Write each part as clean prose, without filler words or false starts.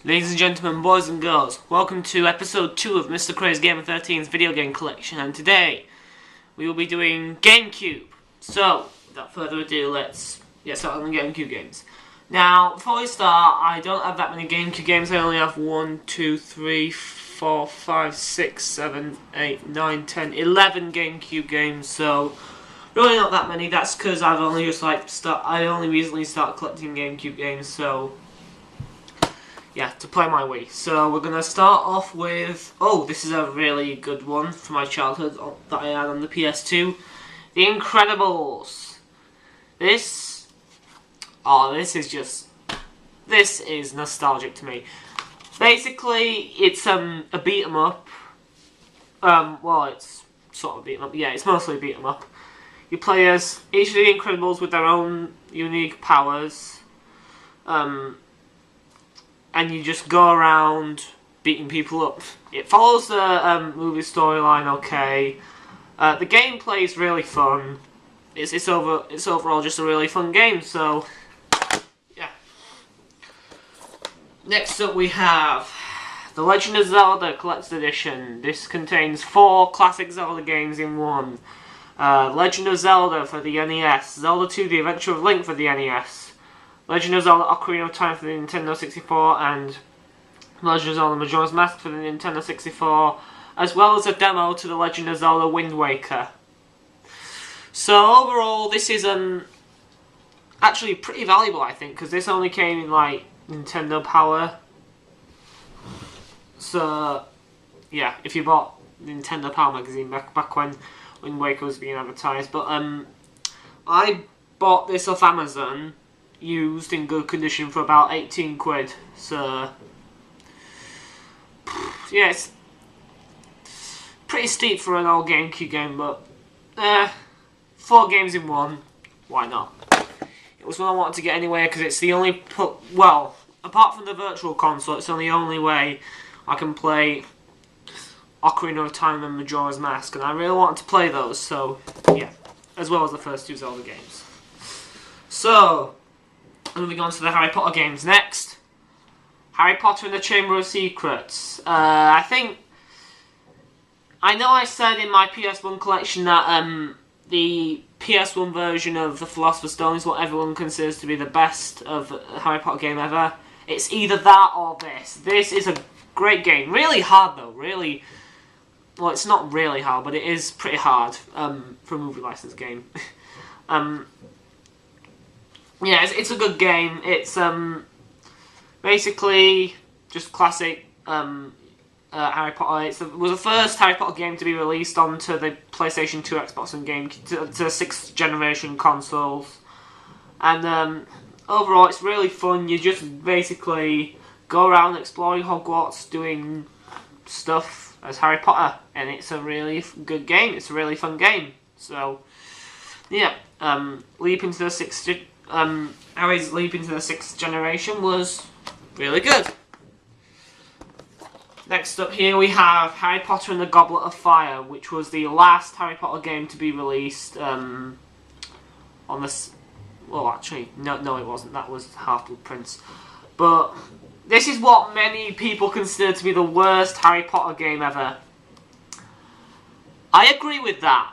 Ladies and gentlemen, boys and girls, welcome to episode 2 of Mrcrazygamer13's video game collection, and today we will be doing GameCube. So, without further ado, let's get started on the GameCube games. Now, before we start, I don't have that many GameCube games. I only have 1, 2, 3, 4, 5, 6, 7, 8, 9, 10, 11 GameCube games, so really not that many. That's because I've only recently started collecting GameCube games, so yeah, to play my Wii. So we're going to start off with, this is a really good one from my childhood that I had on the PS2. The Incredibles. This is nostalgic to me. Basically, it's a beat 'em up. Well, it's sort of beat 'em up. Yeah, it's mostly beat 'em up. You play as each of the Incredibles with their own unique powers. And you just go around beating people up. It follows the movie storyline okay. The gameplay is really fun. It's overall just a really fun game, so yeah. Next up we have The Legend of Zelda Collector's Edition. This contains 4 classic Zelda games in one. Legend of Zelda for the NES, Zelda 2 The Adventure of Link for the NES, Legend of Zelda Ocarina of Time for the Nintendo 64, and Legend of Zelda Majora's Mask for the Nintendo 64, as well as a demo to the Legend of Zelda Wind Waker. So overall, this is actually pretty valuable, I think, because this only came in like Nintendo Power. So yeah, if you bought Nintendo Power magazine back when Wind Waker was being advertised, but I bought this off Amazon, used in good condition for about 18 quid, so yeah, it's pretty steep for an old GameCube game, but 4 games in one, why not? It was one I wanted to get anyway, because it's the only, well, apart from the Virtual Console, it's the only way I can play Ocarina of Time and Majora's Mask, and I really wanted to play those, so yeah, as well as the first 2 Zelda games. So moving on to the Harry Potter games next. Harry Potter and the Chamber of Secrets. I know I said in my PS1 collection that the PS1 version of the Philosopher's Stone is what everyone considers to be the best of a Harry Potter game ever. It's either that or this. This is a great game. Really hard though, really. Well, it's not really hard, but it is pretty hard for a movie license game. Yeah, it's a good game. It's basically just classic Harry Potter. It was the first Harry Potter game to be released onto the PlayStation 2, Xbox, and GameCube, to the 6th generation consoles. And overall, it's really fun. You just basically go around exploring Hogwarts, doing stuff as Harry Potter, and it's a really good game. It's a really fun game. So yeah, Harry's leap into the 6th generation was really good. Next up here we have Harry Potter and the Goblet of Fire, which was the last Harry Potter game to be released on this. Well, actually, no, it wasn't. That was Half-Blood Prince. But this is what many people consider to be the worst Harry Potter game ever. I agree with that.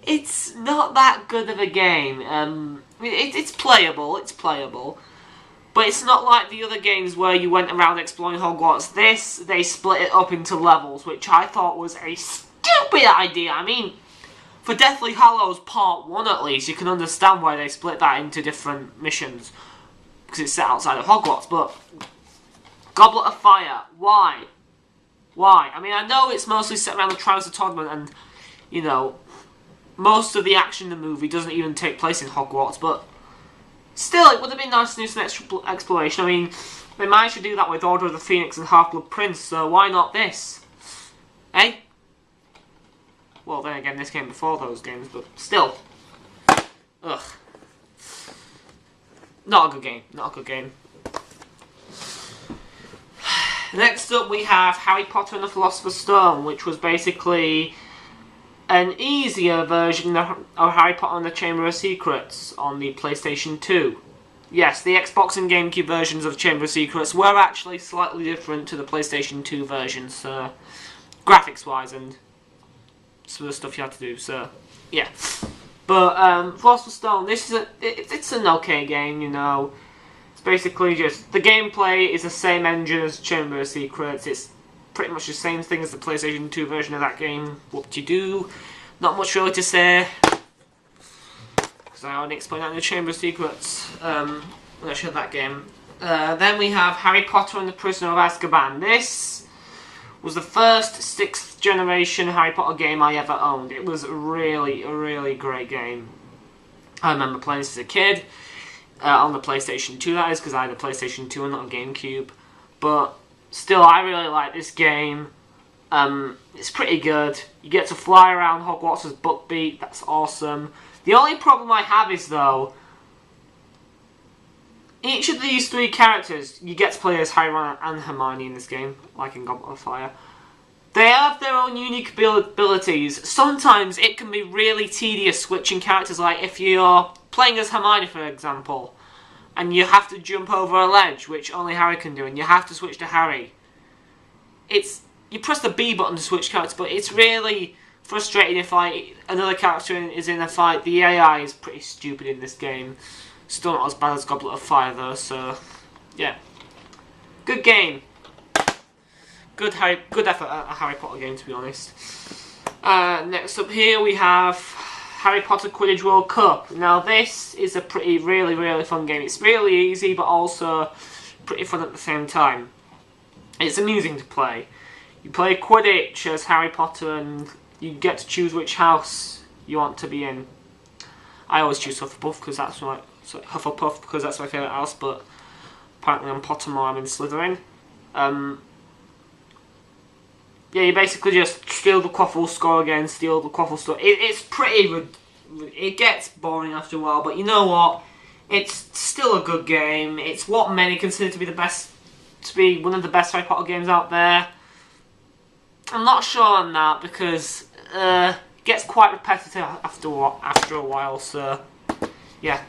It's not that good of a game. It's playable, but it's not like the other games where you went around exploring Hogwarts. This, they split it up into levels, which I thought was a stupid idea. I mean, for Deathly Hallows Part 1 at least, you can understand why they split that into different missions, because it's set outside of Hogwarts, but Goblet of Fire, why? Why? I mean, I know it's mostly set around the Trials of Tournament, and, you know, most of the action in the movie doesn't even take place in Hogwarts, but still, it would have been nice to do some extra exploration. I mean, they managed to do that with Order of the Phoenix and Half-Blood Prince, so why not this? Eh? Well, then again, this came before those games, but still. Ugh. Not a good game. Not a good game. Next up, we have Harry Potter and the Philosopher's Stone, which was basically an easier version of Harry Potter and the Chamber of Secrets on the PlayStation 2. Yes, the Xbox and GameCube versions of Chamber of Secrets were actually slightly different to the PlayStation 2 version, so graphics-wise and some of the stuff you had to do, so yeah. But Philosopher's Stone, it's an okay game, you know. It's basically just the gameplay is the same engine as Chamber of Secrets. It's pretty much the same thing as the PlayStation 2 version of that game. Whoop-de-doo. Not much really to say. I already explained that in the Chamber of Secrets when I showed that game. Then we have Harry Potter and the Prisoner of Azkaban. This was the first 6th generation Harry Potter game I ever owned. It was a really great game. I remember playing this as a kid on the PlayStation 2, that is, because I had a PlayStation 2 and not a GameCube. But still, I really like this game. It's pretty good. You get to fly around Hogwarts as Buckbeak. That's awesome. The only problem I have is, though, each of these 3 characters, you get to play as Harry, Ron and Hermione in this game, like in Goblet of Fire. They have their own unique abilities. Sometimes it can be really tedious switching characters, like if you're playing as Hermione, for example, and you have to jump over a ledge, which only Harry can do, and you have to switch to Harry. You press the B button to switch characters, but it's really frustrating if another character is in a fight. The AI is pretty stupid in this game. Still not as bad as Goblet of Fire though, so yeah. Good game. Good effort at a Harry Potter game, to be honest. Next up here we have Harry Potter Quidditch World Cup. Now this is a really fun game. It's really easy but also pretty fun at the same time. It's amusing to play. You play Quidditch as Harry Potter and you get to choose which house you want to be in. I always choose Hufflepuff because that's my favourite house, but apparently I'm Pottermore, I'm in Slytherin. Yeah, you basically just steal the Quaffle score again, steal the Quaffle score. It's pretty... It gets boring after a while, but you know what? It's still a good game. It's what many consider to be one of the best Harry Potter games out there. I'm not sure on that because it gets quite repetitive after a while, so yeah.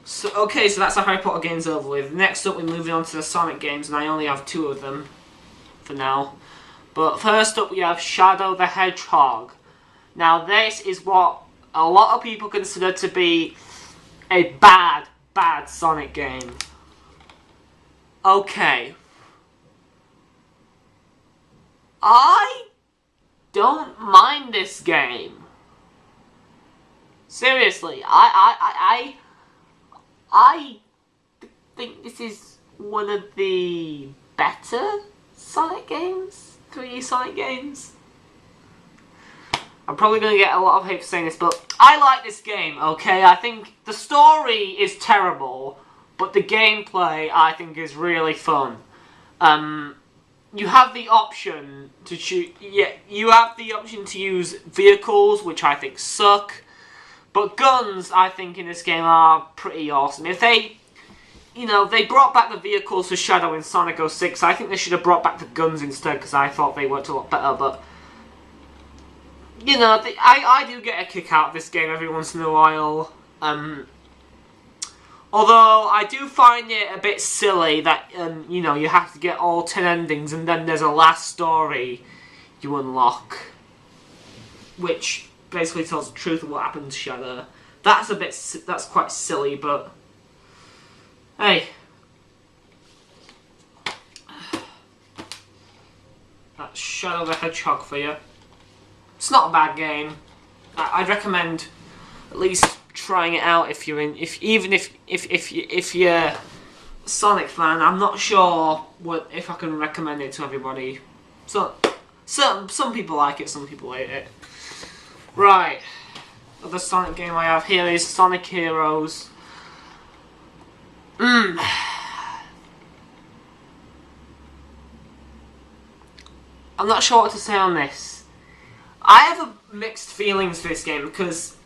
So okay, so that's our Harry Potter games over with. Next up we're moving on to the Sonic games, and I only have 2 of them for now. But first up we have Shadow the Hedgehog. Now this is what a lot of people consider to be a bad Sonic game. Okay. I don't mind this game. Seriously, I think this is one of the better Sonic games, 3D Sonic games. I'm probably going to get a lot of hate for saying this, but I like this game, okay? I think the story is terrible, but the gameplay I think is really fun. You have the option to choose. Yeah, you have the option to use vehicles, which I think suck. But guns, I think in this game are pretty awesome. If they brought back the vehicles for Shadow in Sonic 06, I think they should have brought back the guns instead, because I thought they worked a lot better. But you know, I do get a kick out of this game every once in a while. Although, I do find it a bit silly that, you know, you have to get all 10 endings and then there's a last story you unlock. Which basically tells the truth of what happened to Shadow. That's quite silly, but hey. That's Shadow the Hedgehog for you. It's not a bad game. I'd recommend at least trying it out if you're if you're a Sonic fan. I'm not sure if I can recommend it to everybody. So some people like it, some people hate it. Right. Other Sonic game I have here is Sonic Heroes. I'm not sure what to say on this. I have mixed feelings for this game because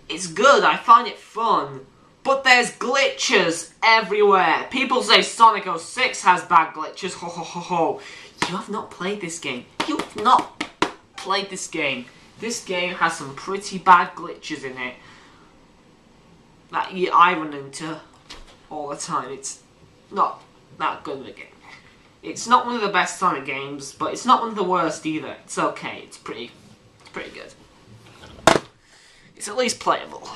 it's good, I find it fun, but there's glitches everywhere. People say Sonic 06 has bad glitches, ho ho ho ho. You have not played this game. You have not played this game. This game has some pretty bad glitches in it. that I run into all the time. It's not that good of a game. It's not one of the best Sonic games, but it's not one of the worst either. It's okay. It's pretty good. It's at least playable.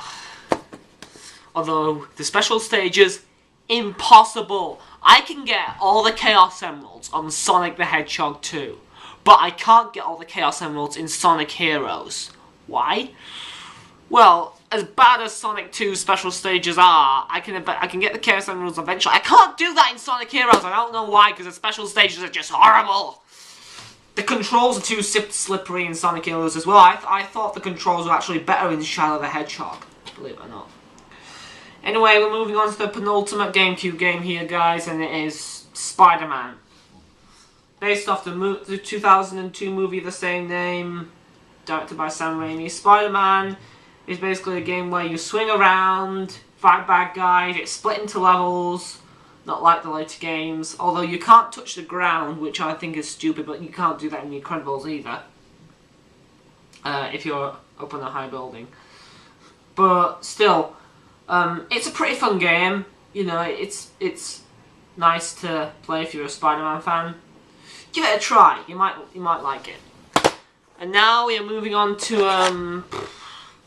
Although the special stages, impossible. I can get all the Chaos Emeralds on Sonic the Hedgehog 2, but I can't get all the Chaos Emeralds in Sonic Heroes. Why? Well, as bad as Sonic 2 special stages are, I can get the Chaos Emeralds eventually. I can't do that in Sonic Heroes. I don't know why, because the special stages are just horrible. The controls are too slippery in Sonic Heroes as well. I thought the controls were actually better in Shadow the Hedgehog, believe it or not. Anyway, we're moving on to the penultimate GameCube game here, guys, and it is Spider-Man. Based off the 2002 movie of the same name, directed by Sam Raimi. Spider-Man is basically a game where you swing around, fight bad guys, it's split into levels, not like the later games, although you can't touch the ground, which I think is stupid, but you can't do that in the Incredibles either, if you're up on a high building. But still, it's a pretty fun game. You know, it's nice to play if you're a Spider-Man fan. Give it a try. You might like it. And now we are moving on to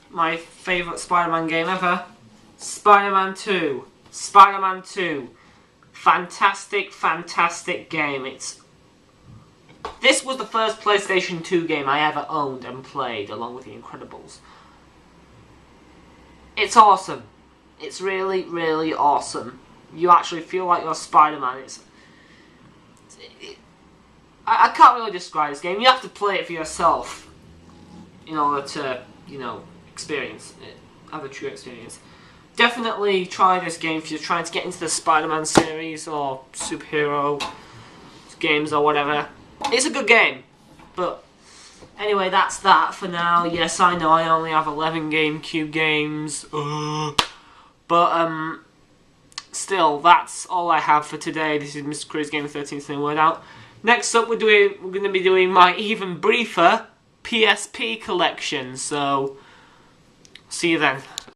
my favourite Spider-Man game ever, Spider-Man 2. Spider-Man 2. Fantastic, fantastic game. This was the first PlayStation 2 game I ever owned and played, along with The Incredibles. It's awesome. It's really, really awesome. You actually feel like you're Spider-Man. I can't really describe this game. You have to play it for yourself in order to, you know, experience it, have a true experience. Definitely try this game if you're trying to get into the Spider-Man series or superhero games or whatever. It's a good game, but anyway, that's that for now. Yes, I know I only have 11 GameCube games, but still, that's all I have for today. This is Mrcrazygamer13's saying word out. Next up, we're going to be doing my even briefer PSP collection. So, see you then.